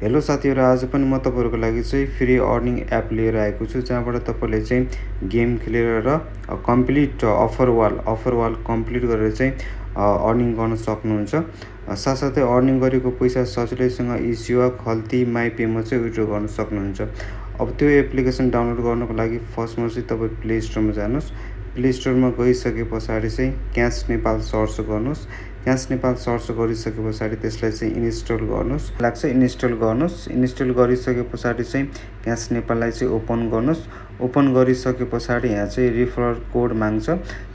Hello साथीहरु, आज पनि म तपाईहरुको लागि चाहिँ फ्री अर्निङ एप लिएर आएको छु, जहाँबाट तपाईले चाहिँ गेम खेलेर र कम्प्लिट अफर वाल कम्प्लिट गरेर चाहिँ अर्निङ गर्न सक्नुहुन्छ। साथसाथै अर्निङ गरेको पैसा सजिलैसँग इस्युवा, खल्ती, माइपेमा चाहिँ विथड्र गर्न सक्नुहुन्छ। अब त्यो एप्लिकेसन डाउनलोड गर्नको लागि फर्स्टमा चाहिँ तपाईँ प्ले स्टोरमा जानुहोस्। प्ले स्टोरमा गइसके पछाडि चाहिँ क्यास नेपाल सर्च गर्नुहोस्। क्यास नेपाल सर्च गरिसके पछाडि त्यसलाई चाहिँ इन्स्टल गर्नुहोस्। इन्स्टल गरिसके पछाडि चाहिँ क्यास नेपाललाई चाहिँ ओपन गर्नुहोस्। ओपन गरिसके पछाडि यहाँ चाहिँ रिफरल कोड माग्छ।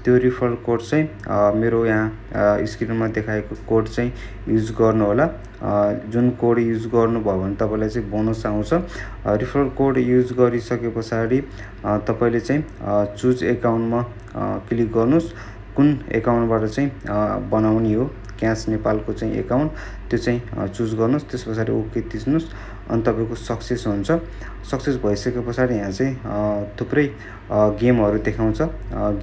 त्यो रिफरल कोड चाहिँ मेरो यहाँ स्क्रिनमा देखाएको कोड चाहिँ युज गर्नु होला। जुन कोड युज गर्नुभयो भने तपाईँलाई चाहिँ बोनस आउँछ। रिफरल कोड युज गरिसके पछाडि तपाईँले चाहिँ चुज एकाउन्टमा क्लिक गर्नुहोस्। कुन एकाउन्टबाट चाहिँ बनाउने हो क्यास नेपालको चाहिँ एकाउन्ट, त्यो चाहिँ चुज गर्नुहोस्। त्यस पछाडि ओके थिच्नुहोस् अनि तपाईँको सक्सेस हुन्छ। सक्सेस भइसके पछाडि यहाँ चाहिँ थुप्रै गेमहरू देखाउँछ।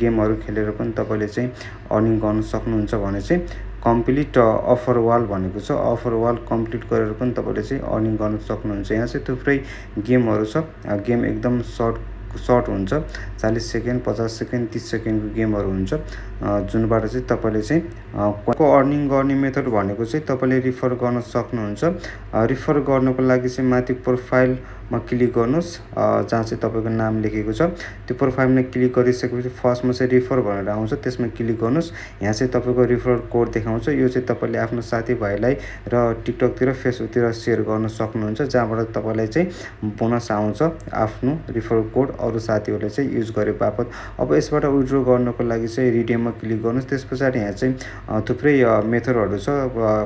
गेमहरू खेलेर पनि तपाईँले चाहिँ अर्निङ गर्न सक्नुहुन्छ भने चाहिँ कम्प्लिट अफर वाल भनेको छ। अफर वाल कम्प्लिट गरेर पनि तपाईँले चाहिँ अर्निङ गर्न सक्नुहुन्छ। यहाँ चाहिँ थुप्रै गेमहरू छ। गेम एकदम सर्ट हुन्छ। 40 सेकेन्ड, 50 सेकेन्ड, 30 सेकेन्डको गेमहरू हुन्छ, जुनबाट चाहिँ तपाईँले चाहिँ अर्निङ गर्ने मेथड भनेको चाहिँ तपाईँले रिफर गर्न सक्नुहुन्छ। रिफर गर्नको लागि चाहिँ माथि प्रोफाइलमा क्लिक गर्नुहोस्, जहाँ चाहिँ तपाईँको नाम लेखेको छ। त्यो प्रोफाइलमा क्लिक गरिसकेपछि फर्स्टमा चाहिँ रिफर भनेर आउँछ, त्यसमा क्लिक गर्नुहोस्। यहाँ चाहिँ तपाईँको रिफरल कोड देखाउँछ। यो चाहिँ तपाईँले आफ्नो साथीभाइलाई र टिकटकतिर, फेसबुकतिर सेयर गर्न सक्नुहुन्छ, जहाँबाट तपाईँलाई चाहिँ बोनस आउँछ आफ्नो रिफरल कोड अरू साथीहरूले चाहिँ युज गरे बापत। अब यसबाट विथड्र गर्नको लागि चाहिँ रिडिममा क्लिक गर्नुहोस्। त्यस पछाडि यहाँ चाहिँ थुप्रै मेथडहरू छ,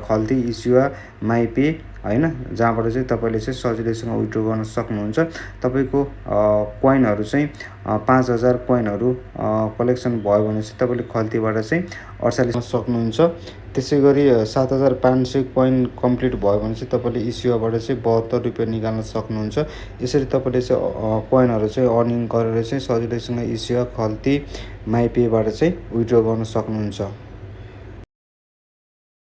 खल्ती, इस्युवा, माइपे हैन, जहाँबाट चाहिँ तपाईँले चाहिँ सजिलैसँग विथड्र गर्न सक्नुहुन्छ। तपाईँको कोइनहरू चाहिँ 5000 कोइनहरू कलेक्सन भयो भने चाहिँ तपाईँले खल्तीबाट चाहिँ 48 सक्नुहुन्छ। त्यसै गरी 7500 कोइन कम्प्लिट भयो भने चाहिँ तपाईँले इस्युवाबाट चाहिँ 72 रुपियाँ निकाल्न सक्नुहुन्छ। यसरी तपाईँले चाहिँ कोइनहरू चाहिँ अर्निङ गरेर चाहिँ सजिलैसँग इस्युवा, खल्ती, माइपेबाट चाहिँ विथड्र गर्न सक्नुहुन्छ।